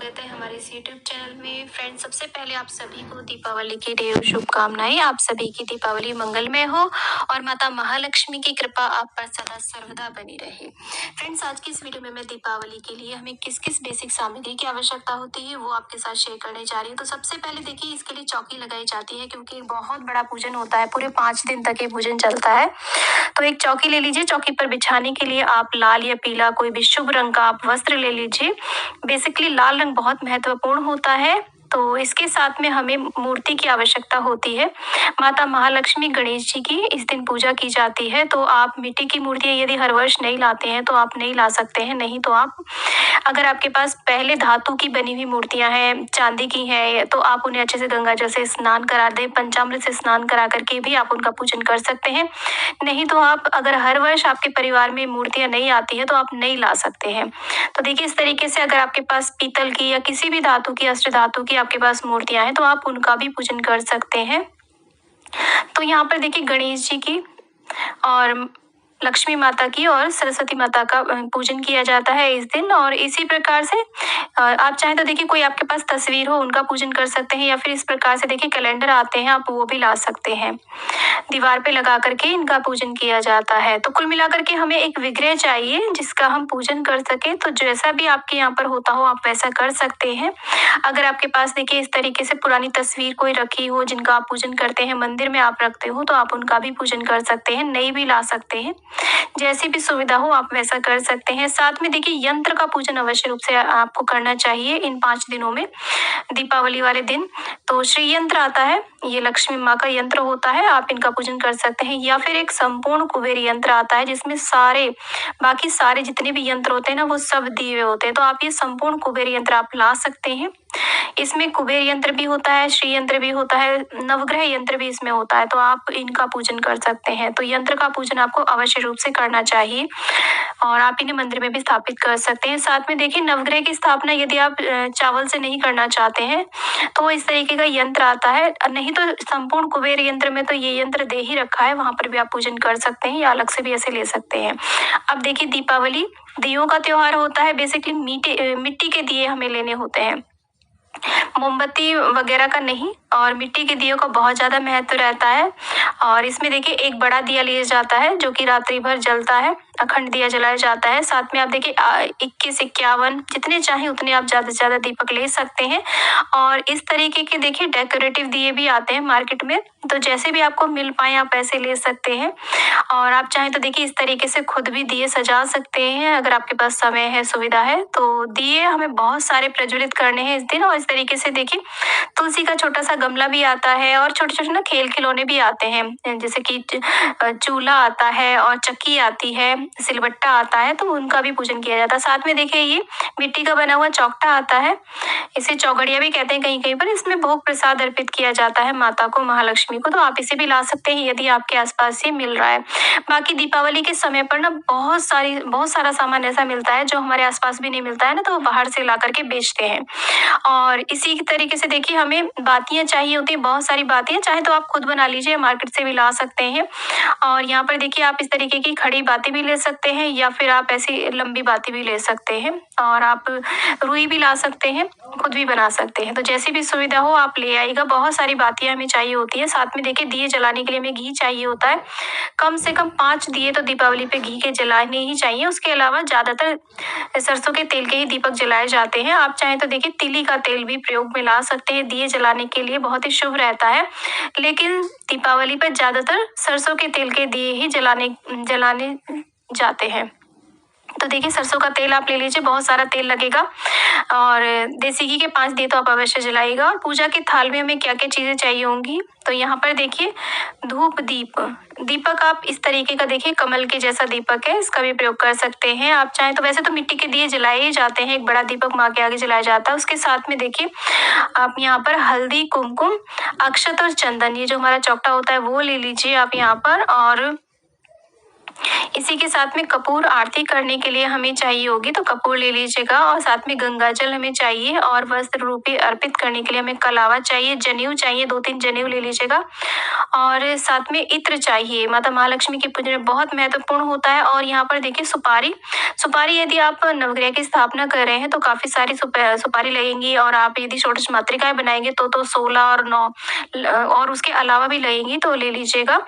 स्वागत है हमारे इस यूट्यूब चैनल में। फ्रेंड्स, सबसे पहले आप सभी को दीपावली की ढेरों शुभकामनाएं। आप सभी की दीपावली मंगलमय हो और माता महालक्ष्मी की कृपा आप पर सदा सर्वदा बनी रहे। फ्रेंड्स, आज की इस वीडियो में मैं दीपावली के लिए हमें किस किस बेसिक सामग्री की आवश्यकता होती है वो आपके साथ शेयर करने जा रही हूँ। तो सबसे पहले देखिए, इसके लिए चौकी लगाई जाती है क्योंकि एक बहुत बड़ा पूजन होता है, पूरे 5 दिन तक ये पूजन चलता है। तो एक चौकी ले लीजिए। चौकी पर बिछाने के लिए आप लाल या पीला कोई भी शुभ रंग का आप वस्त्र ले लीजिए। बेसिकली लाल रंग बहुत महत्वपूर्ण होता है। तो इसके साथ में हमें मूर्ति की आवश्यकता होती है। माता महालक्ष्मी गणेश जी की इस दिन पूजा की जाती है। तो आप मिट्टी की मूर्तियां यदि हर वर्ष नहीं लाते हैं तो आप नहीं ला सकते हैं। नहीं तो आप, अगर आपके पास पहले धातु की बनी हुई मूर्तियां हैं, चांदी की हैं, तो आप उन्हें अच्छे से गंगा जल से स्नान करा दें। पंचामृत से स्नान करा करके भी आप उनका पूजन कर सकते हैं। नहीं तो आप, अगर हर वर्ष आपके परिवार में मूर्तियां नहीं आती है तो आप नहीं ला सकते हैं। तो देखिए, इस तरीके से अगर आपके पास पीतल की या किसी भी धातु की, अष्ट धातु की आपके पास मूर्तियां हैं तो आप उनका भी पूजन कर सकते हैं। तो यहाँ पर देखिए, गणेश जी की और लक्ष्मी माता की और सरस्वती माता का पूजन किया जाता है इस दिन। और इसी प्रकार से आप चाहें तो देखिए, कोई आपके पास तस्वीर हो उनका पूजन कर सकते हैं, या फिर इस प्रकार से देखिए कैलेंडर आते हैं, आप वो भी ला सकते हैं। दीवार पे लगा करके इनका पूजन किया जाता है। तो कुल मिलाकर के हमें एक विग्रह चाहिए जिसका हम पूजन कर सके। तो जैसा भी आपके यहाँ पर होता हो आप वैसा कर सकते हैं। अगर आपके पास देखिए इस तरीके से पुरानी तस्वीर कोई रखी हो जिनका आप पूजन करते हैं, मंदिर में आप रखते हो, तो आप उनका भी पूजन कर सकते हैं, नई भी ला सकते हैं। जैसी भी सुविधा हो आप वैसा कर सकते हैं। साथ में देखिए, यंत्र का पूजन अवश्य रूप से आपको करना चाहिए इन 5 दिनों में, दीपावली वाले दिन। तो श्री यंत्र आता है, ये लक्ष्मी माँ का यंत्र होता है, आप इनका पूजन कर सकते हैं। या फिर एक संपूर्ण कुबेर यंत्र आता है जिसमें बाकी सारे जितने भी यंत्र होते हैं ना, वो सब दिए हुए होते हैं। तो आप ये संपूर्ण कुबेर यंत्र आप ला सकते हैं। इसमें कुबेर यंत्र भी होता है, श्री यंत्र भी होता है, नवग्रह यंत्र भी इसमें होता है। तो आप इनका पूजन कर सकते हैं। तो यंत्र का पूजन आपको अवश्य रूप से करना चाहिए और आप इन्हें मंदिर में भी स्थापित कर सकते हैं। साथ में देखिए, नवग्रह की स्थापना यदि आप चावल से नहीं करना चाहते हैं तो इस तरीके का यंत्र आता है। नहीं तो संपूर्ण कुबेर यंत्र में तो ये यंत्र दे ही रखा है, वहां पर भी आप पूजन कर सकते हैं या अलग से भी ऐसे ले सकते हैं। अब देखिए, दीपावली दियों का त्योहार होता है। बेसिकली मिट्टी के दिए हमें लेने होते हैं, मोमबत्ती वगैरह का नहीं। और मिट्टी के दियों का बहुत ज्यादा महत्व रहता है। और इसमें देखिए, एक बड़ा दिया लिया जाता है जो कि रात्रि भर जलता है, अखंड दिया जलाया जाता है। साथ में आप देखिए 21, 51 जितने चाहे उतने आप ज्यादा से ज्यादा दीपक ले सकते हैं। और इस तरीके के देखिए डेकोरेटिव दिए भी आते हैं मार्केट में, तो जैसे भी आपको मिल पाए आप ऐसे ले सकते हैं। और आप चाहें तो देखिए, इस तरीके से खुद भी दिए सजा सकते हैं अगर आपके पास समय है, सुविधा है। तो दिए हमें बहुत सारे प्रज्वलित करने हैं इस दिन। और इस तरीके से देखिए, तुलसी का छोटा सा गमला भी आता है और छोटे छोटे ना खेल खिलौने भी आते हैं, जैसे कि चूल्हा आता है और चक्की आती है, सिलबट्टा आता है, तो उनका भी पूजन किया जाता है। साथ में देखिए, ये मिट्टी का बना हुआ चौकटा आता है, इसे चौगड़िया भी कहते हैं कहीं कहीं पर। इसमें भोग प्रसाद अर्पित किया जाता है माता को, महालक्ष्मी को। तो आप इसे भी ला सकते हैं यदि आपके आसपास ये मिल रहा है। बाकी दीपावली के समय पर ना बहुत सारा सामान ऐसा मिलता है जो हमारे आसपास भी नहीं मिलता है ना, तो वो बाहर से ला करके बेचते हैं। और इसी तरीके से देखिए, हमें बातियां चाहिए होती है, बहुत सारी बातियां, चाहे तो आप खुद बना लीजिए, मार्केट से भी ला सकते हैं। और यहाँ पर देखिए, आप इस तरीके की खड़ी बातें भी ले सकते हैं या फिर आप ऐसी लंबी बातें भी ले सकते हैं। और आप रुई भी ला सकते हैं, खुद भी बना सकते हैं। तो जैसी भी सुविधा हो आप ले आइएगा। बहुत सारी बातें हमें चाहिए होती है। साथ में देखिए, दिए जलाने के लिए हमें घी चाहिए होता है। कम से कम 5 दिए तो दीपावली पे घी के जलाने ही चाहिए। उसके अलावा ज्यादातर सरसों के तेल के ही दीपक जलाए जाते हैं। आप चाहें तो देखिए, तिली का तेल भी प्रयोग में ला सकते हैं, दिए जलाने के लिए बहुत ही शुभ रहता है। लेकिन दीपावली पर ज्यादातर सरसों के तेल के दिए ही जलाने जाते हैं। तो देखिए, सरसों का तेल आप ले लीजिए, बहुत सारा तेल लगेगा। और देसी घी के 5 दिए तो आप अवश्य जलाइएगा। और पूजा के थाल में हमें क्या क्या चीजें चाहिए होंगी, तो यहाँ पर देखिए, धूप दीपक आप इस तरीके का देखिए, कमल के जैसा दीपक है, इसका भी प्रयोग कर सकते हैं। आप चाहें तो, वैसे तो मिट्टी के दिए जलाए ही जाते हैं, एक बड़ा दीपक माँ के आगे जलाया जाता है। उसके साथ में देखिए, आप यहाँ पर हल्दी, कुमकुम, अक्षत और चंदन, ये जो हमारा चौकटा होता है वो ले लीजिए आप यहाँ पर। और इसी के साथ में कपूर आरती करने के लिए हमें चाहिए होगी, तो कपूर ले लीजिएगा। और साथ में गंगा जल हमें चाहिए, और वस्त्र रूपी अर्पित करने के लिए हमें कलावा चाहिए, जनेऊ चाहिए, 2-3 जनेऊ ले लीजिएगा। और साथ में इत्र चाहिए। माता महालक्ष्मी की पूजा में बहुत महत्वपूर्ण होता है। और यहाँ पर देखिए सुपारी, सुपारी यदि आप नवग्रह की स्थापना कर रहे हैं तो काफी सारी सुपारी लगेंगी, और आप यदि षोडश मातृकाएं बनाएंगे तो 16 और 9 और उसके अलावा भी लगेंगी, तो ले लीजिएगा।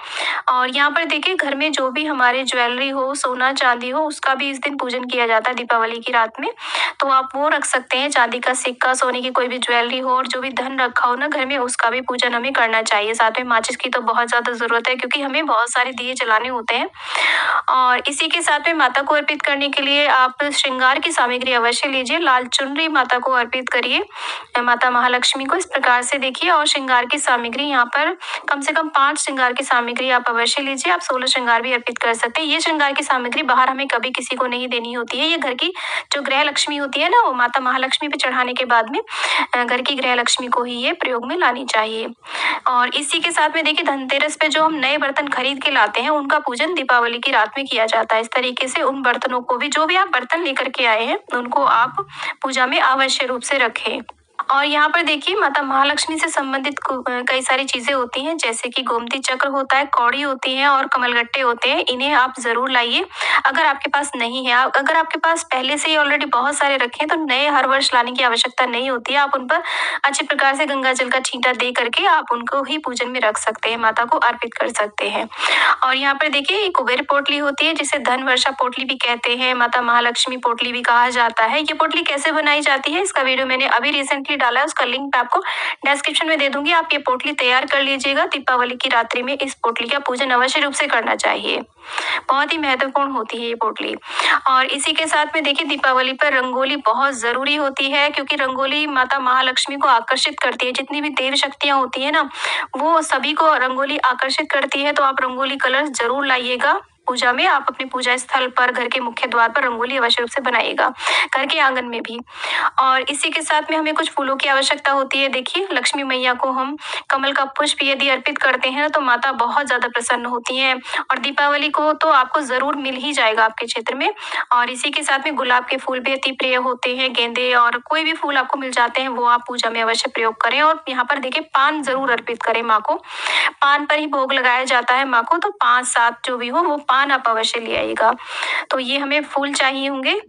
और यहाँ पर देखिए घर में जो भी हमारे ज्वेलरी हो, सोना चांदी हो, उसका भी इस दिन पूजन किया जाता है दीपावली की रात में, तो आप वो रख सकते हैं। चांदी का सिक्का, सोने की कोई भी ज्वेलरी हो, और जो भी धन रखा हो ना घर में, उसका भी पूजन हमें करना चाहिए। साथ में माचिस की तो बहुत ज्यादा जरूरत है, क्योंकि हमें बहुत सारे दिए जलाने होते हैं। और इसी के साथ में माता को अर्पित करने के लिए आप श्रृंगार की सामग्री अवश्य लीजिए। लाल चुनरी माता को अर्पित करिए, माता महालक्ष्मी को, इस प्रकार से देखिए। और श्रृंगार की सामग्री यहाँ पर कम से कम 5 श्रृंगार की सामग्री आप अवश्य लीजिए। आप 16 श्रृंगार भी अर्पित कर सकते हैं। ये श्रृंगार की सामग्री बाहर हमें कभी किसी को नहीं देनी होती है। ये घर की जो गृह लक्ष्मी होती है ना, वो माता महालक्ष्मी पे चढ़ाने के बाद में घर की गृह लक्ष्मी को ही ये प्रयोग में लानी चाहिए। और इसी के साथ में देखिए धनतेरस पे जो हम नए बर्तन खरीद के लाते हैं, उनका पूजन दीपावली की रात में किया जाता है। इस तरीके से उन बर्तनों को भी, जो भी आप बर्तन लेकर के आए हैं, उनको आप पूजा में अवश्य रूप से रखें। और यहाँ पर देखिए माता महालक्ष्मी से संबंधित कई सारी चीजें होती हैं, जैसे कि गोमती चक्र होता है, कौड़ी होती है, और कमलगट्टे होते हैं। इन्हें आप जरूर लाइए अगर आपके पास नहीं है। अगर आपके पास पहले से ही ऑलरेडी बहुत सारे रखे हैं, तो नए हर वर्ष लाने की आवश्यकता नहीं होती है। आप उन पर अच्छे प्रकार से गंगा जल का छींटा दे करके आप उनको ही पूजन में रख सकते हैं, माता को अर्पित कर सकते हैं। और यहाँ पर देखिए एक कुबेर पोटली होती है, जिसे धन वर्षा पोटली भी कहते हैं, माता महालक्ष्मी पोटली भी कहा जाता है। ये पोटली कैसे बनाई जाती है, इसका वीडियो मैंने अभी रिसेंटली डाला है, उसका लिंक मैं आपको डिस्क्रिप्शन में दे दूंगी। आप ये पोटली तैयार कर लीजिएगा। दीपावली की रात्रि में इस पोटली का पूजन अवश्य रूप से करना चाहिए, बहुत ही महत्वपूर्ण होती है ये पोटली। और इसी के साथ में देखिए दीपावली पर रंगोली बहुत जरूरी होती है, क्योंकि रंगोली माता महालक्ष्मी को आकर्षित करती है। जितनी भी देव शक्तियां होती है ना, वो सभी को रंगोली आकर्षित करती है। तो आप रंगोली कलर जरूर लाइएगा पूजा में। आप अपने पूजा स्थल पर, घर के मुख्य द्वार पर रंगोली अवश्य रूप से बनाइएगा, घर के आंगन में भी। और इसी के साथ में हमें कुछ फूलों की आवश्यकता होती है। देखिए लक्ष्मी मैया को हम कमल का पुष्प यदि अर्पित करते हैं तो माता बहुत ज्यादा प्रसन्न होती हैं। और दीपावली को तो आपको जरूर मिल ही जाएगा आपके क्षेत्र में। और इसी के साथ में गुलाब के फूल भी अति प्रिय होते हैं, गेंदे और कोई भी फूल आपको मिल जाते हैं, वो आप पूजा में अवश्य प्रयोग करें। और यहाँ पर देखिए पान जरूर अर्पित करें माँ को, पान पर ही भोग लगाया जाता है माँ को। तो 5-7 जो भी हो वो पान आप अवश्य ले आइएगा। तो ये हमें फूल चाहिए होंगे।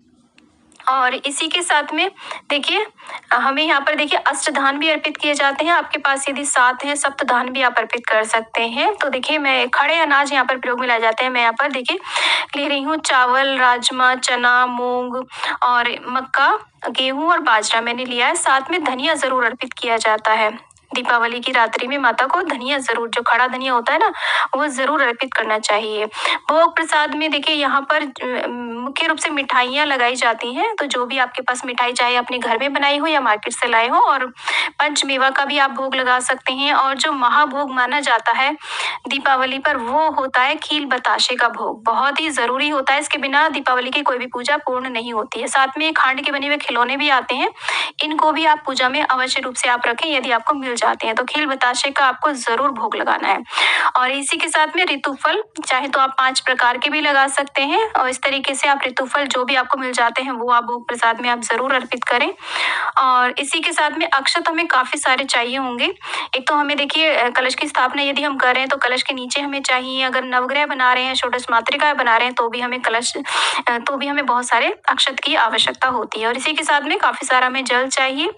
और इसी के साथ में देखिए हमें यहाँ पर देखिए अष्टधान भी अर्पित किए जाते हैं। आपके पास यदि 7 हैं, सप्तधान भी आप अर्पित कर सकते हैं। तो देखिए मैं खड़े अनाज यहाँ पर प्रयोग में लाए जाते हैं। मैं यहाँ पर देखिए ले रही हूँ चावल, राजमा, चना, मूंग और मक्का, गेहूं और बाजरा मैंने लिया है। साथ में धनिया जरूर अर्पित किया जाता है। दीपावली की रात्रि में माता को धनिया जरूर, जो खड़ा धनिया होता है ना, वो जरूर अर्पित करना चाहिए। भोग प्रसाद में देखिए यहाँ पर मुख्य रूप से मिठाइयाँ लगाई जाती हैं। तो जो भी आपके पास मिठाई, चाहे अपने घर में बनाई हो या मार्केट से लाए हो, और पंचमेवा का भी आप भोग लगा सकते हैं। और जो महाभोग माना जाता है दीपावली पर, वो होता है खील बताशे का भोग। बहुत ही जरूरी होता है, इसके बिना दीपावली की कोई भी पूजा पूर्ण नहीं होती है। साथ में खांड के बने हुए खिलौने भी आते हैं, इनको भी आप पूजा में अवश्य रूप से आप रखें यदि आपको मिल जाते हैं। तो खील बताशे का आपको जरूर भोग लगाना है। और इसी के साथ में ऋतुफल, चाहे तो आप 5 प्रकार के भी लगा सकते हैं। और इस तरीके से आप ऋतुफल जो भी आपको मिल जाते हैं वो आप भोग प्रसाद में आप जरूर अर्पित करें। और इसी के साथ में अक्षत हमें काफी सारे चाहिए होंगे। एक तो हमें देखिए कलश की स्थापना यदि हम कर रहे हैं तो कलश के नीचे हमें चाहिए। अगर नवग्रह बना रहे हैं, षोडश मातृकाएं बना रहे हैं, तो भी हमें बहुत सारे अक्षत की आवश्यकता होती है। और इसी के साथ में काफी सारा हमें जल चाहिए।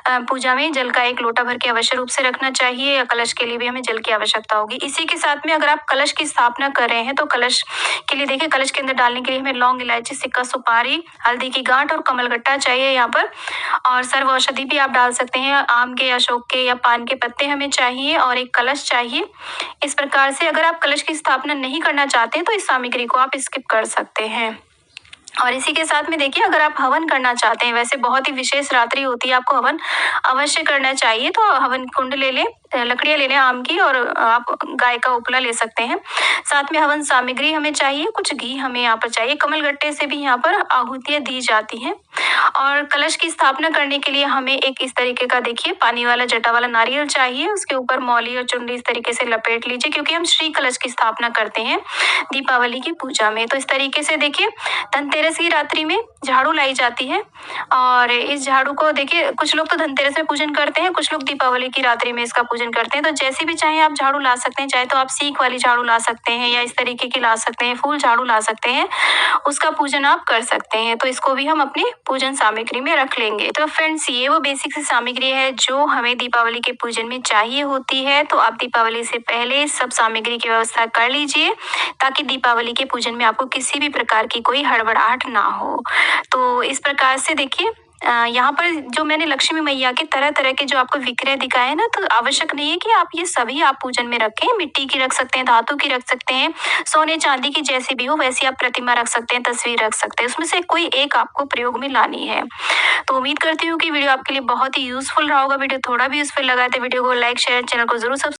पूजा में जल का 1 लोटा भर के अवश्य रूप से रखना चाहिए, या कलश के लिए भी हमें जल की आवश्यकता होगी। इसी के साथ में अगर आप कलश की स्थापना कर रहे हैं तो कलश के लिए देखिए कलश के अंदर डालने के लिए हमें लौंग, इलायची, सिक्का, सुपारी, हल्दी की गांठ और कमलगट्टा चाहिए यहाँ पर। और सर्व औषधि भी आप डाल सकते हैं, आम के, अशोक के या पान के पत्ते हमें चाहिए, और एक कलश चाहिए। इस प्रकार से अगर आप कलश की स्थापना नहीं करना चाहते हैं तो इस सामग्री को आप स्किप कर सकते हैं। और इसी के साथ में देखिए अगर आप हवन करना चाहते हैं, वैसे बहुत ही विशेष रात्रि होती है, आपको हवन अवश्य करना चाहिए। तो हवन कुंड ले लें, लकड़ियाँ ले लें आम की, और आप गाय का उपला ले सकते हैं। साथ में हवन सामग्री हमें चाहिए, कुछ घी हमें यहाँ पर चाहिए। कमलगट्टे से भी यहाँ पर आहुतियाँ दी जाती हैं। और कलश की स्थापना करने के लिए हमें एक इस तरीके का देखिए पानी वाला जटा वाला नारियल चाहिए। उसके ऊपर मौली और चुनरी इस तरीके से लपेट लीजिए, क्योंकि हम श्री कलश की स्थापना करते हैं दीपावली की पूजा में। तो इस तरीके से देखिए धनतेरस की रात्रि में झाड़ू लाई जाती है, और इस झाड़ू को देखिए कुछ लोग तो धनतेरस में पूजन करते हैं, कुछ लोग दीपावली की रात्रि में इसका पूजन करते हैं। तो जैसे भी चाहे आप झाड़ू ला सकते हैं, चाहे तो आप सीख वाली झाड़ू ला सकते हैं, या इस तरीके की ला सकते हैं, फूल झाड़ू ला सकते हैं, उसका पूजन आप कर सकते हैं। तो इसको भी हम अपनी पूजन सामग्री में रख लेंगे। तो फ्रेंड्स, ये वो बेसिक सी सामग्री है जो हमें दीपावली के पूजन में चाहिए होती है। तो आप दीपावली से पहले सब सामग्री की व्यवस्था कर लीजिए, ताकि दीपावली के पूजन में आपको किसी भी प्रकार की कोई हड़बड़ाहट ना हो। तो इस प्रकार से देखिए यहाँ पर जो मैंने लक्ष्मी मैया के तरह तरह के जो आपको विग्रह दिखाए ना, तो आवश्यक नहीं है कि आप ये सभी आप पूजन में रखें। मिट्टी की रख सकते हैं, धातु की रख सकते हैं, सोने चांदी की जैसी भी हो वैसी आप प्रतिमा रख सकते हैं, तस्वीर रख सकते हैं। उसमें से कोई एक आपको प्रयोग में लानी है। तो उम्मीद करती हूँ कि वीडियो आपके लिए बहुत ही यूजफुल रहा होगा। वीडियो थोड़ा भी यूजफुल लगा तो वीडियो को लाइक शेयर, चैनल को जरूर सब्सक्राइब